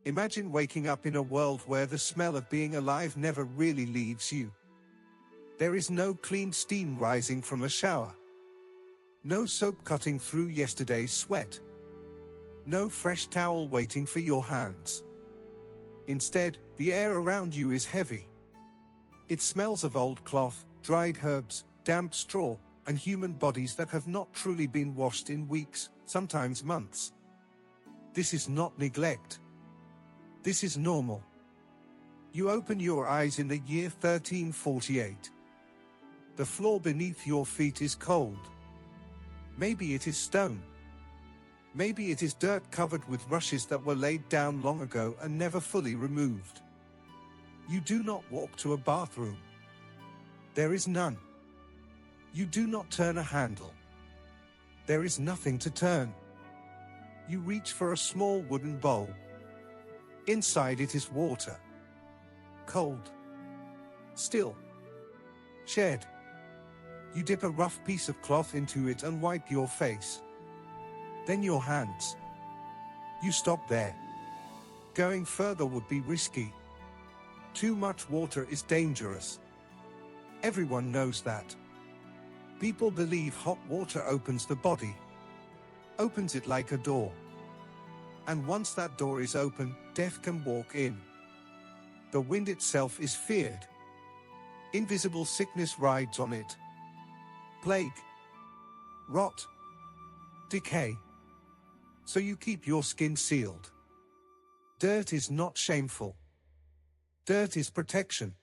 Imagine waking up in a world where the smell of being alive never really leaves you. There is no clean steam rising from a shower. No soap cutting through yesterday's sweat. No fresh towel waiting for your hands. Instead, the air around you is heavy. It smells of old cloth, dried herbs, damp straw, and human bodies that have not truly been washed in weeks, sometimes months. This is not neglect. This is normal. You open your eyes in the year 1348. The floor beneath your feet is cold. Maybe it is stone. Maybe it is dirt covered with rushes that were laid down long ago and never fully removed. You do not walk to a bathroom. There is none. You do not turn a handle. There is nothing to turn. You reach for a small wooden bowl. Inside it is water. Cold. Still. Shed. You dip a rough piece of cloth into it and wipe your face. Then your hands. You stop there. Going further would be risky. Too much water is dangerous. Everyone knows that. People believe hot water opens the body. Opens it like a door. And once that door is open, death can walk in. The wind itself is feared. Invisible sickness rides on it. Plague. Rot. Decay. So you keep your skin sealed. Dirt is not shameful. Dirt is protection.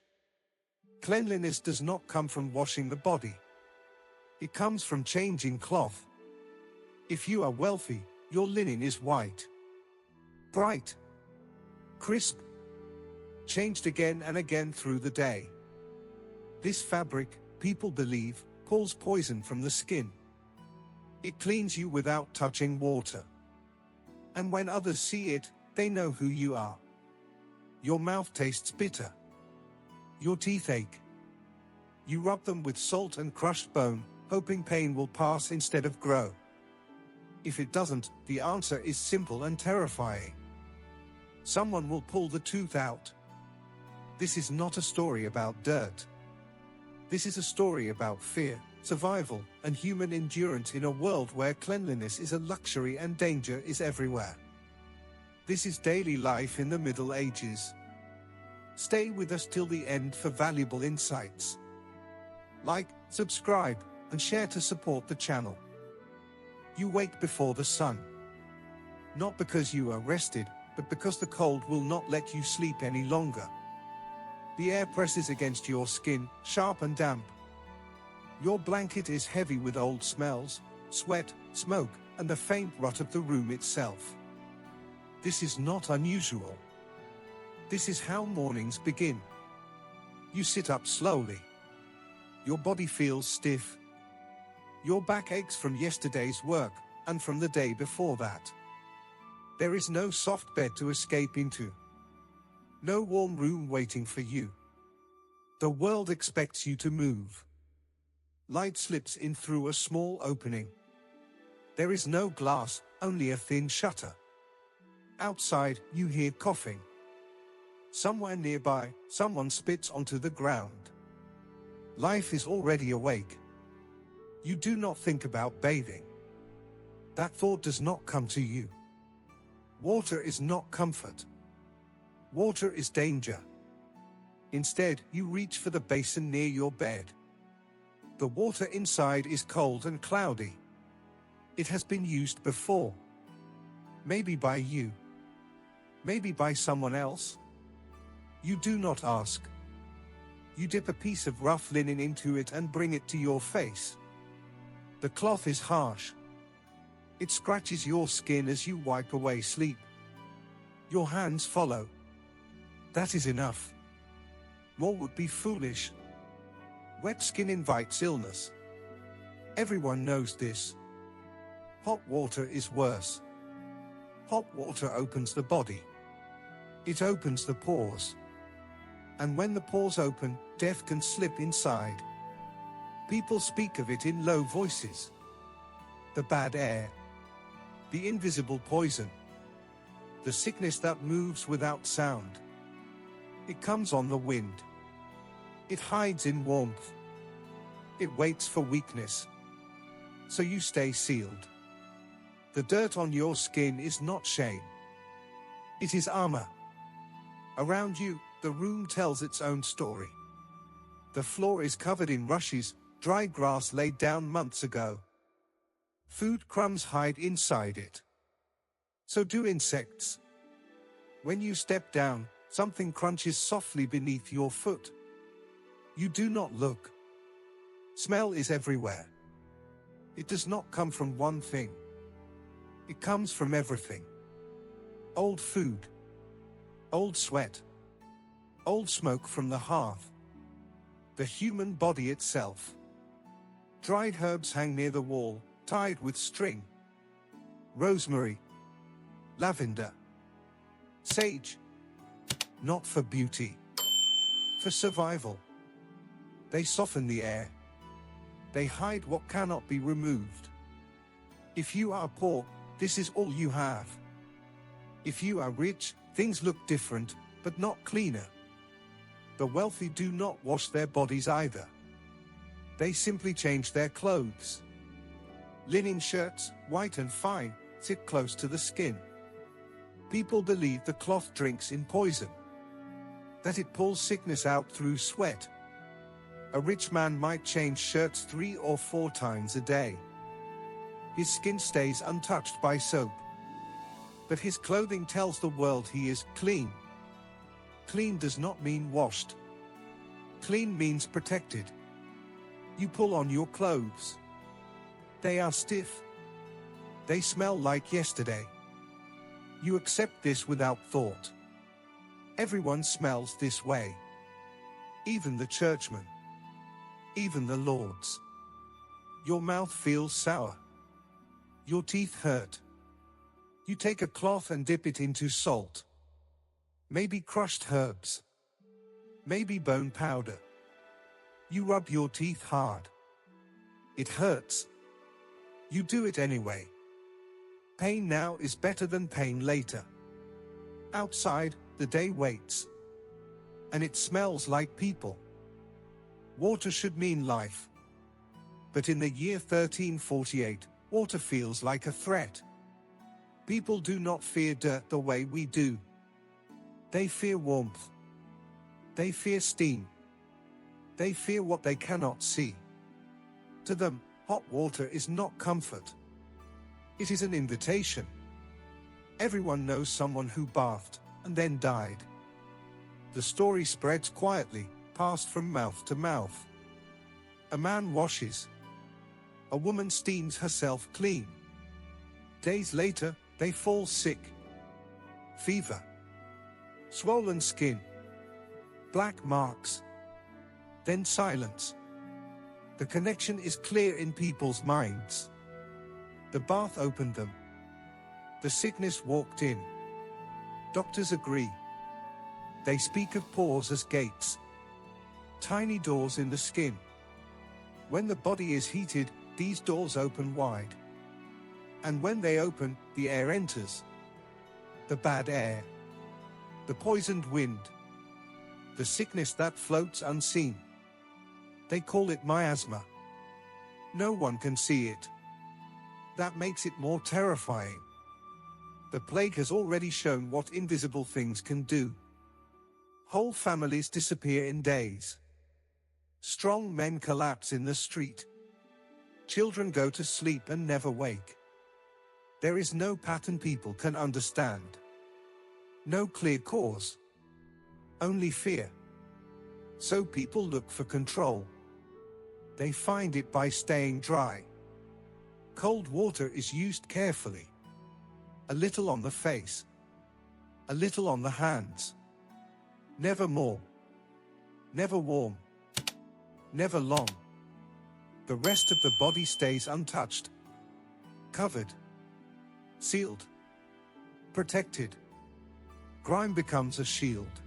Cleanliness does not come from washing the body. It comes from changing cloth. If you are wealthy, your linen is white. Bright. Crisp. Changed again and again through the day. This fabric, people believe, pulls poison from the skin. It cleans you without touching water. And when others see it, they know who you are. Your mouth tastes bitter. Your teeth ache. You rub them with salt and crushed bone, hoping pain will pass instead of grow. If it doesn't, the answer is simple and terrifying. Someone will pull the tooth out. This is not a story about dirt. This is a story about fear, survival, and human endurance in a world where cleanliness is a luxury and danger is everywhere. This is daily life in the Middle Ages. Stay with us till the end for valuable insights. Like, subscribe, and share to support the channel. You wake before the sun. Not because you are rested, but because the cold will not let you sleep any longer. The air presses against your skin, sharp and damp. Your blanket is heavy with old smells, sweat, smoke, and the faint rot of the room itself. This is not unusual. This is how mornings begin. You sit up slowly. Your body feels stiff. Your back aches from yesterday's work, and from the day before that. There is no soft bed to escape into. No warm room waiting for you. The world expects you to move. Light slips in through a small opening. There is no glass, only a thin shutter. Outside, you hear coughing. Somewhere nearby, someone spits onto the ground. Life is already awake. You do not think about bathing. That thought does not come to you. Water is not comfort. Water is danger. Instead, you reach for the basin near your bed. The water inside is cold and cloudy. It has been used before. Maybe by you. Maybe by someone else. You do not ask. You dip a piece of rough linen into it and bring it to your face. The cloth is harsh. It scratches your skin as you wipe away sleep. Your hands follow. That is enough. More would be foolish. Wet skin invites illness. Everyone knows this. Hot water is worse. Hot water opens the body. It opens the pores. And when the pores open, death can slip inside. People speak of it in low voices. The bad air. The invisible poison. The sickness that moves without sound. It comes on the wind. It hides in warmth. It waits for weakness. So you stay sealed. The dirt on your skin is not shame. It is armor. Around you, the room tells its own story. The floor is covered in rushes, dry grass laid down months ago. Food crumbs hide inside it. So do insects. When you step down, something crunches softly beneath your foot. You do not look. Smell is everywhere. It does not come from one thing. It comes from everything. Old food. Old sweat. Old smoke from the hearth. The human body itself. Dried herbs hang near the wall, tied with string. Rosemary. Lavender. Sage. Not for beauty. For survival. They soften the air. They hide what cannot be removed. If you are poor, this is all you have. If you are rich, things look different, but not cleaner. The wealthy do not wash their bodies either. They simply change their clothes. Linen shirts, white and fine, sit close to the skin. People believe the cloth drinks in poison, that it pulls sickness out through sweat. A rich man might change shirts 3 or 4 times a day. His skin stays untouched by soap. But his clothing tells the world he is clean. Clean does not mean washed. Clean means protected. You pull on your clothes. They are stiff. They smell like yesterday. You accept this without thought. Everyone smells this way. Even the churchmen. Even the lords. Your mouth feels sour. Your teeth hurt. You take a cloth and dip it into salt. Maybe crushed herbs. Maybe bone powder. You rub your teeth hard. It hurts. You do it anyway. Pain now is better than pain later. Outside, the day waits. And it smells like people. Water should mean life. But in the year 1348, water feels like a threat. People do not fear dirt the way we do. They fear warmth. They fear steam. They fear what they cannot see. To them, hot water is not comfort. It is an invitation. Everyone knows someone who bathed and then died. The story spreads quietly, passed from mouth to mouth. A man washes. A woman steams herself clean. Days later, they fall sick. Fever. Swollen skin. Black marks. Then silence. The connection is clear in people's minds. The bath opened them. The sickness walked in. Doctors agree. They speak of pores as gates. Tiny doors in the skin. When the body is heated, these doors open wide. And when they open, the air enters. The bad air. The poisoned wind. The sickness that floats unseen. They call it miasma. No one can see it. That makes it more terrifying. The plague has already shown what invisible things can do. Whole families disappear in days. Strong men collapse in the street. Children go to sleep and never wake. There is no pattern people can understand. No clear cause. Only fear. So people look for control. They find it by staying dry. Cold water is used carefully. A little on the face. A little on the hands. Never more. Never warm. Never long. The rest of the body stays untouched. Covered. Sealed. Protected. Grime becomes a shield.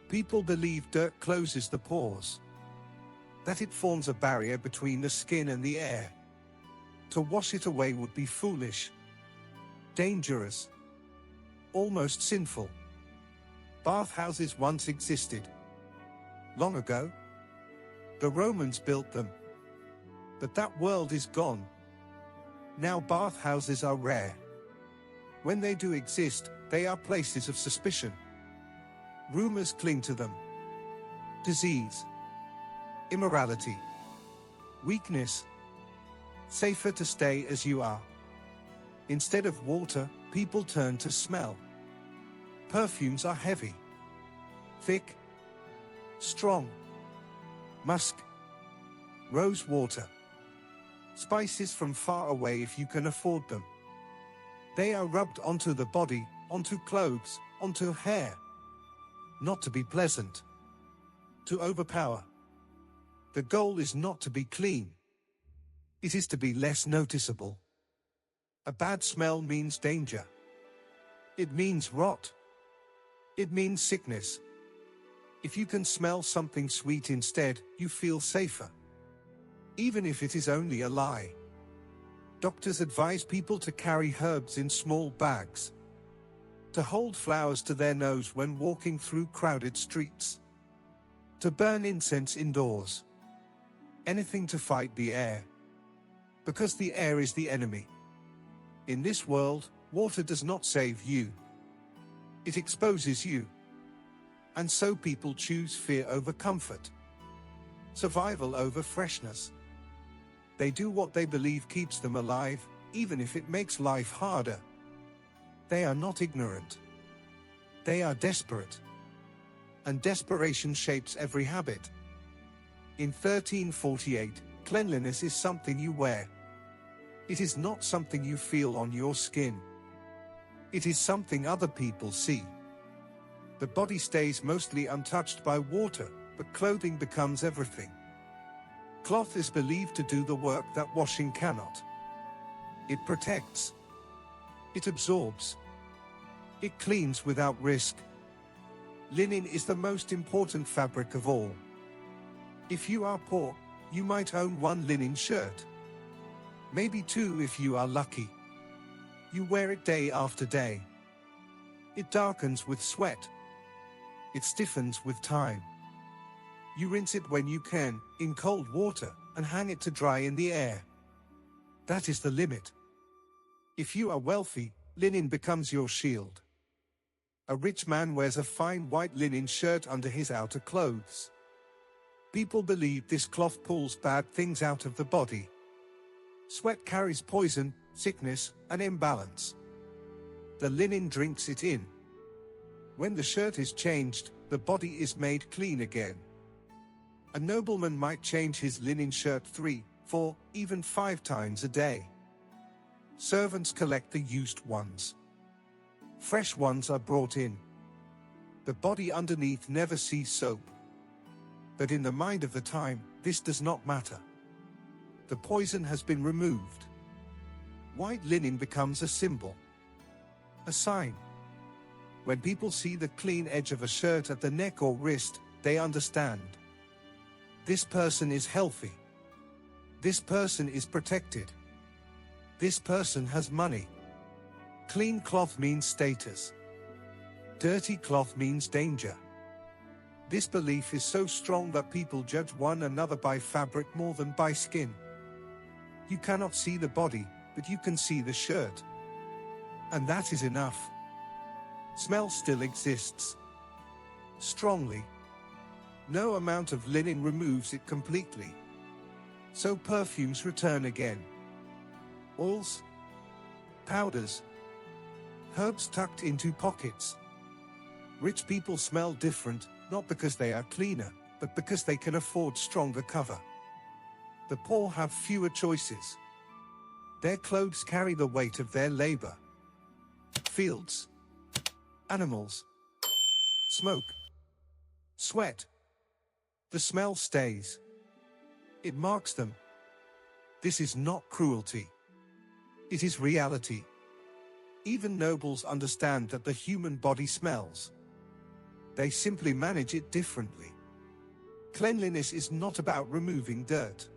People believe dirt closes the pores. That it forms a barrier between the skin and the air. To wash it away would be foolish. Dangerous. almost sinful. Bathhouses once existed. Long ago. The Romans built them. But that world is gone. Now bathhouses are rare. When they do exist, they are places of suspicion. Rumors cling to them. Disease. Immorality. Weakness. Safer to stay as you are. Instead of water, people turn to smell. Perfumes are heavy. Thick. Strong. Musk. Rose water. Spices from far away if you can afford them. They are rubbed onto the body, onto clothes, onto hair. Not to be pleasant. To overpower. The goal is not to be clean. It is to be less noticeable. A bad smell means danger. It means rot. It means sickness. If you can smell something sweet instead, you feel safer. Even if it is only a lie. Doctors advise people to carry herbs in small bags. To hold flowers to their nose when walking through crowded streets. To burn incense indoors. Anything to fight the air. Because the air is the enemy. In this world, water does not save you. It exposes you. And so people choose fear over comfort. Survival over freshness. They do what they believe keeps them alive, even if it makes life harder. They are not ignorant. They are desperate. And desperation shapes every habit. In 1348, cleanliness is something you wear. It is not something you feel on your skin. It is something other people see. The body stays mostly untouched by water, but clothing becomes everything. Cloth is believed to do the work that washing cannot. It protects. It absorbs. It cleans without risk. Linen is the most important fabric of all. If you are poor, you might own one linen shirt. Maybe two if you are lucky. You wear it day after day. It darkens with sweat. It stiffens with time. You rinse it when you can, in cold water, and hang it to dry in the air. That is the limit. If you are wealthy, linen becomes your shield. A rich man wears a fine white linen shirt under his outer clothes. People believe this cloth pulls bad things out of the body. Sweat carries poison, sickness, and imbalance. The linen drinks it in. When the shirt is changed, the body is made clean again. A nobleman might change his linen shirt 3, 4, even 5 times a day. Servants collect the used ones. Fresh ones are brought in. The body underneath never sees soap. But in the mind of the time, this does not matter. The poison has been removed. White linen becomes a symbol. A sign. When people see the clean edge of a shirt at the neck or wrist, they understand. This person is healthy. This person is protected. This person has money. Clean cloth means status. Dirty cloth means danger. This belief is so strong that people judge one another by fabric more than by skin. You cannot see the body, but you can see the shirt. And that is enough. Smell still exists. Strongly. No amount of linen removes it completely. So perfumes return again. Oils. Powders. Herbs tucked into pockets. Rich people smell different, not because they are cleaner, but because they can afford stronger cover. The poor have fewer choices. Their clothes carry the weight of their labor. Fields. Animals. Smoke. Sweat. The smell stays. It marks them. This is not cruelty. It is reality. Even nobles understand that the human body smells. They simply manage it differently. Cleanliness is not about removing dirt.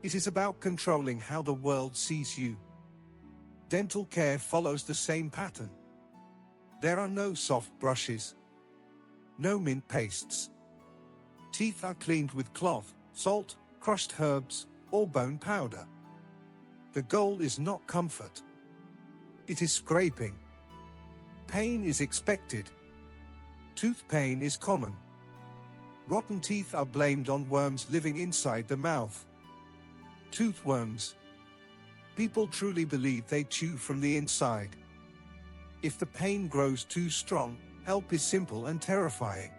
It is about controlling how the world sees you. Dental care follows the same pattern. There are no soft brushes. No mint pastes. Teeth are cleaned with cloth, salt, crushed herbs, or bone powder. The goal is not comfort. It is scraping. Pain is expected. Tooth pain is common. Rotten teeth are blamed on worms living inside the mouth. Tooth worms. People truly believe they chew from the inside. If the pain grows too strong, help is simple and terrifying.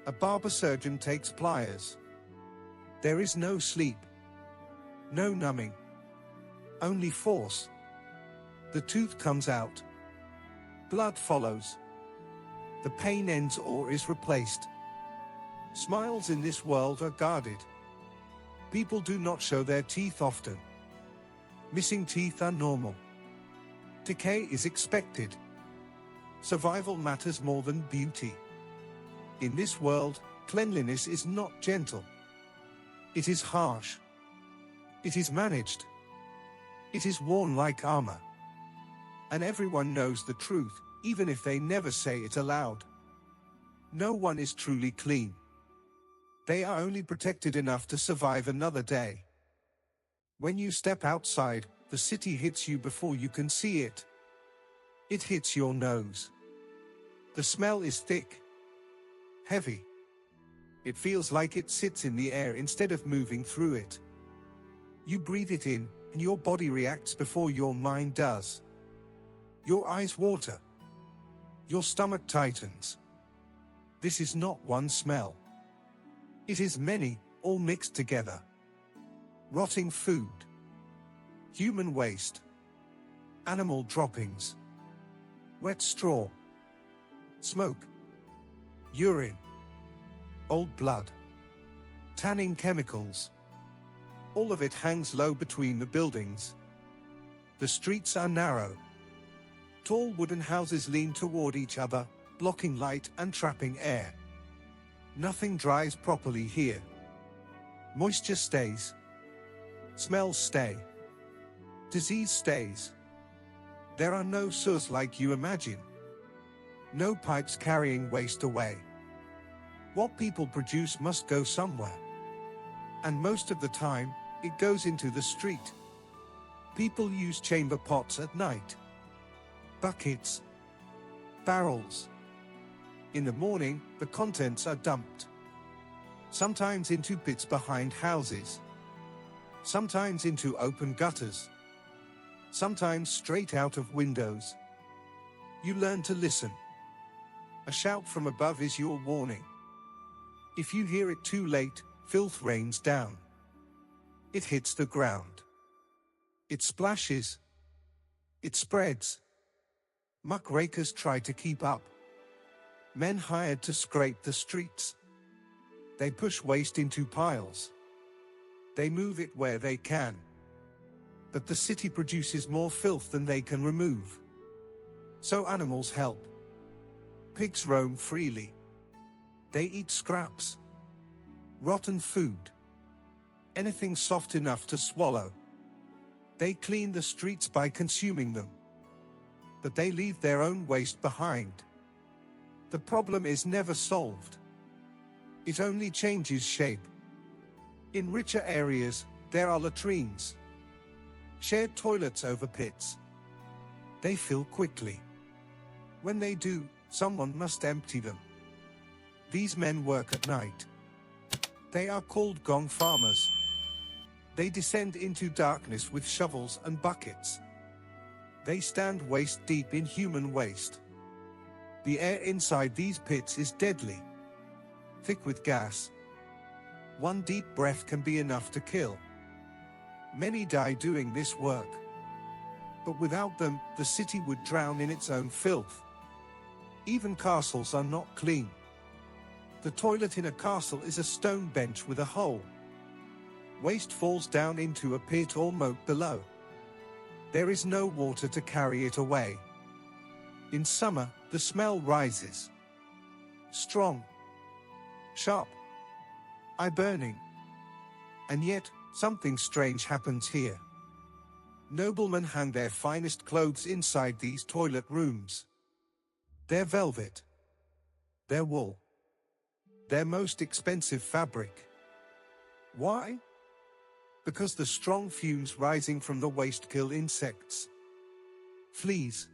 A barber surgeon takes pliers. There is no sleep. No numbing. Only force. The tooth comes out. Blood follows. The pain ends or is replaced. Smiles in this world are guarded. People do not show their teeth often. Missing teeth are normal. Decay is expected. Survival matters more than beauty. In this world, cleanliness is not gentle. It is harsh. It is managed. It is worn like armor. And everyone knows the truth, even if they never say it aloud. No one is truly clean. They are only protected enough to survive another day. When you step outside, the city hits you before you can see it. It hits your nose. The smell is thick. Heavy. It feels like it sits in the air instead of moving through it. You breathe it in, and your body reacts before your mind does. Your eyes water. Your stomach tightens. This is not one smell. It is many, all mixed together. Rotting food. Human waste. Animal droppings. Wet straw. Smoke. Urine. Old blood. Tanning chemicals. All of it hangs low between the buildings. The streets are narrow. Tall wooden houses lean toward each other, blocking light and trapping air. Nothing dries properly here. Moisture stays. Smells stay. Disease stays. There are no sewers like you imagine. No pipes carrying waste away. What people produce must go somewhere. And most of the time, it goes into the street. People use chamber pots at night. Buckets. Barrels. In the morning, the contents are dumped. Sometimes into pits behind houses. Sometimes into open gutters. Sometimes straight out of windows. You learn to listen. A shout from above is your warning. If you hear it too late, filth rains down. It hits the ground. It splashes. It spreads. Muckrakers try to keep up. Men hired to scrape the streets. They push waste into piles. They move it where they can. But the city produces more filth than they can remove. So animals help. Pigs roam freely. They eat scraps. Rotten food. Anything soft enough to swallow. They clean the streets by consuming them. But they leave their own waste behind. The problem is never solved. It only changes shape. In richer areas, there are latrines. Shared toilets over pits. They fill quickly. When they do, someone must empty them. These men work at night. They are called Gong Farmers. They descend into darkness with shovels and buckets. They stand waist deep in human waste. The air inside these pits is deadly. Thick with gas. One deep breath can be enough to kill. Many die doing this work. But without them, the city would drown in its own filth. Even castles are not clean. The toilet in a castle is a stone bench with a hole. Waste falls down into a pit or moat below. There is no water to carry it away. In summer, the smell rises. Strong. Sharp. Eye-burning. And yet, something strange happens here. Noblemen hang their finest clothes inside these toilet rooms. Their velvet. Their wool. Their most expensive fabric. Why? Because the strong fumes rising from the waste kill insects. Fleas.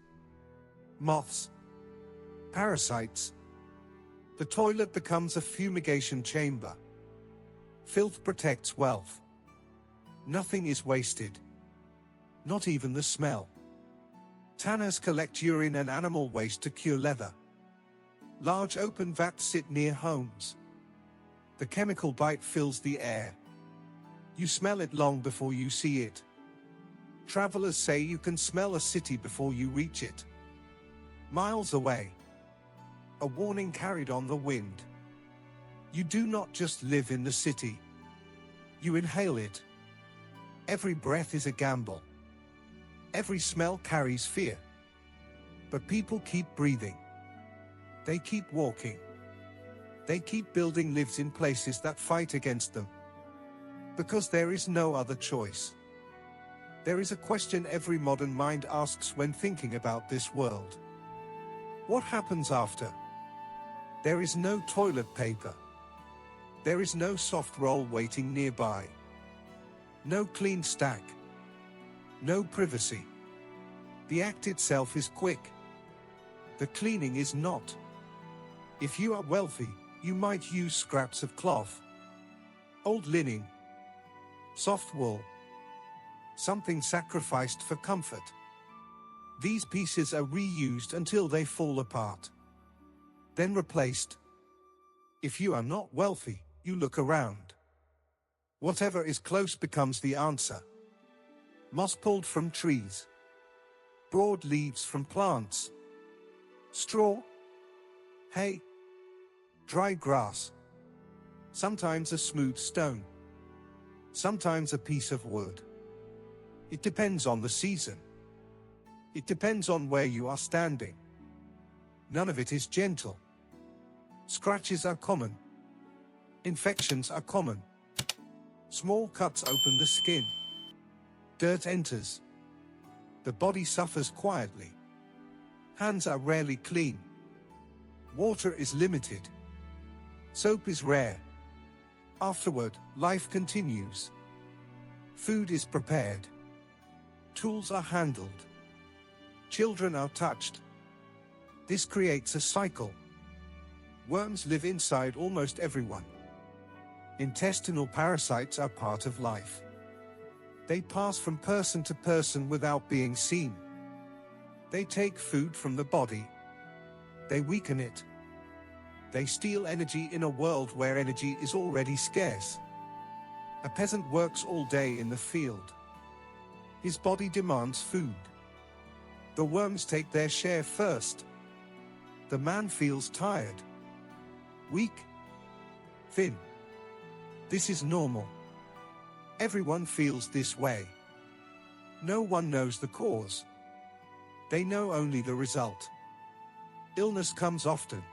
Moths. Parasites. The toilet becomes a fumigation chamber. Filth protects wealth. Nothing is wasted. Not even the smell. Tanners collect urine and animal waste to cure leather. Large open vats sit near homes. The chemical bite fills the air. You smell it long before you see it. Travelers say you can smell a city before you reach it. Miles away. A warning carried on the wind. You do not just live in the city. You inhale it. Every breath is a gamble. Every smell carries fear. But people keep breathing. They keep walking. They keep building lives in places that fight against them. Because there is no other choice. There is a question every modern mind asks when thinking about this world. What happens after? There is no toilet paper. There is no soft roll waiting nearby. No clean stack. No privacy. The act itself is quick. The cleaning is not. If you are wealthy, you might use scraps of cloth, old linen, soft wool, something sacrificed for comfort. These pieces are reused until they fall apart, then replaced. If you are not wealthy, you look around. Whatever is close becomes the answer. Moss pulled from trees, broad leaves from plants, straw, hay, dry grass, sometimes a smooth stone, sometimes a piece of wood. It depends on the season. It depends on where you are standing. None of it is gentle. Scratches are common. Infections are common. Small cuts open the skin. Dirt enters. The body suffers quietly. Hands are rarely clean. Water is limited. Soap is rare. Afterward, life continues. Food is prepared. Tools are handled. Children are touched. This creates a cycle. Worms live inside almost everyone. Intestinal parasites are part of life. They pass from person to person without being seen. They take food from the body. They weaken it. They steal energy in a world where energy is already scarce. A peasant works all day in the field. His body demands food. The worms take their share first. The man feels tired, weak, thin. This is normal. Everyone feels this way. No one knows the cause. They know only the result. Illness comes often.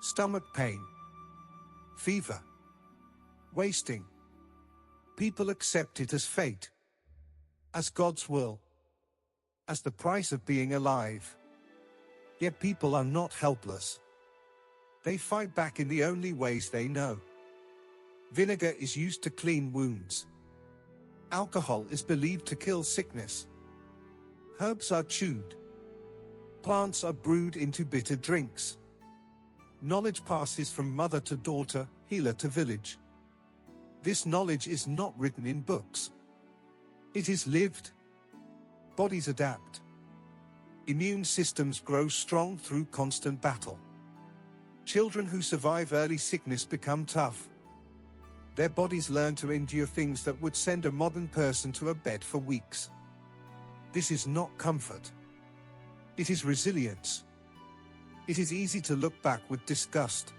Stomach pain, fever, wasting. People accept it as fate, as God's will, as the price of being alive. Yet people are not helpless. They fight back in the only ways they know. Vinegar is used to clean wounds. Alcohol is believed to kill sickness. Herbs are chewed. Plants are brewed into bitter drinks. Knowledge passes from mother to daughter, healer to village. This knowledge is not written in books. It is lived. Bodies adapt. Immune systems grow strong through constant battle. Children who survive early sickness become tough. Their bodies learn to endure things that would send a modern person to a bed for weeks. This is not comfort. It is resilience. It is easy to look back with disgust,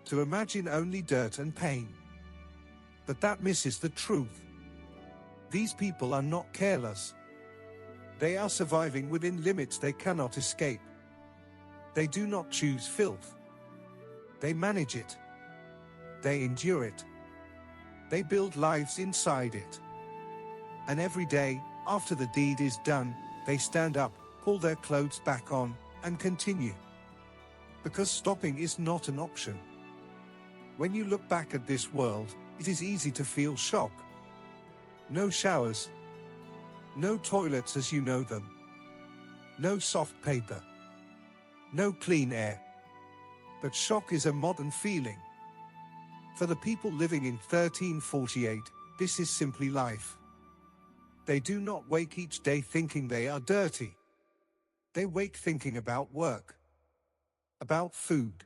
to imagine only dirt and pain. But that misses the truth. These people are not careless. They are surviving within limits they cannot escape. They do not choose filth. They manage it. They endure it. They build lives inside it. And every day, after the deed is done, they stand up, pull their clothes back on, and continue. Because stopping is not an option. When you look back at this world, it is easy to feel shock. No showers. No toilets as you know them. No soft paper. No clean air. But shock is a modern feeling. For the people living in 1348, this is simply life. They do not wake each day thinking they are dirty. They wake thinking about work, about food,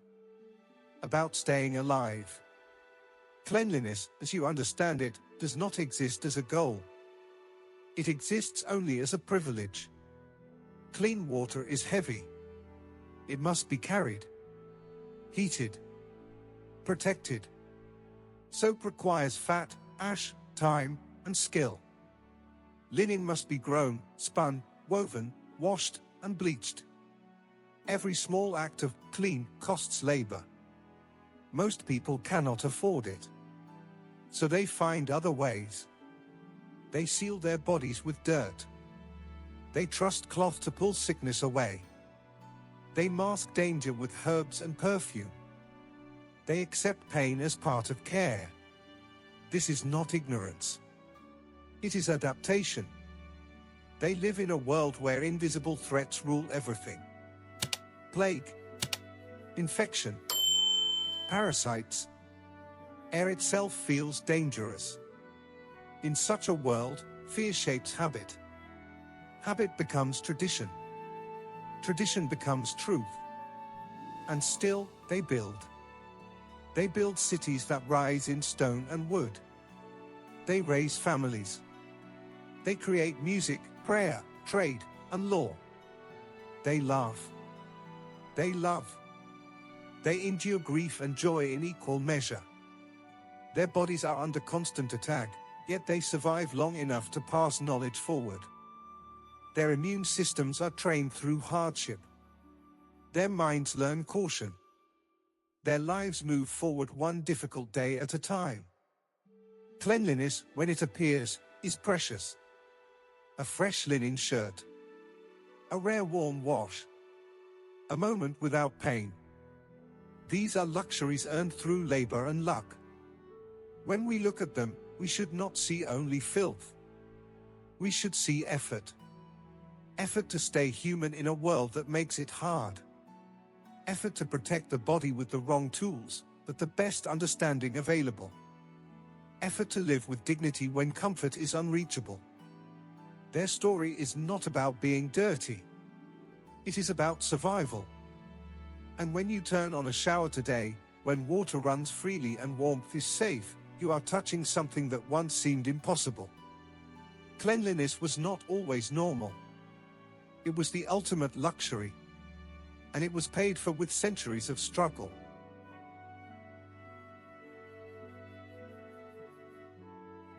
about staying alive. Cleanliness, as you understand it, does not exist as a goal. It exists only as a privilege. Clean water is heavy. It must be carried, heated, protected. Soap requires fat, ash, time, and skill. Linen must be grown, spun, woven, washed, and bleached. Every small act of clean costs labor. Most people cannot afford it. So they find other ways. They seal their bodies with dirt. They trust cloth to pull sickness away. They mask danger with herbs and perfume. They accept pain as part of care. This is not ignorance. It is adaptation. They live in a world where invisible threats rule everything. Plague, infection, parasites. Air itself feels dangerous. In such a world, fear shapes habit. Habit becomes tradition. Tradition becomes truth. And still, they build. They build cities that rise in stone and wood. They raise families. They create music, prayer, trade, and law. They laugh. They love. They endure grief and joy in equal measure. Their bodies are under constant attack, yet they survive long enough to pass knowledge forward. Their immune systems are trained through hardship. Their minds learn caution. Their lives move forward one difficult day at a time. Cleanliness, when it appears, is precious. A fresh linen shirt. A rare warm wash. A moment without pain. These are luxuries earned through labor and luck. When we look at them, we should not see only filth. We should see effort. Effort to stay human in a world that makes it hard. Effort to protect the body with the wrong tools, but the best understanding available. Effort to live with dignity when comfort is unreachable. Their story is not about being dirty. It is about survival. And when you turn on a shower today, when water runs freely and warmth is safe, you are touching something that once seemed impossible. Cleanliness was not always normal. It was the ultimate luxury. And it was paid for with centuries of struggle.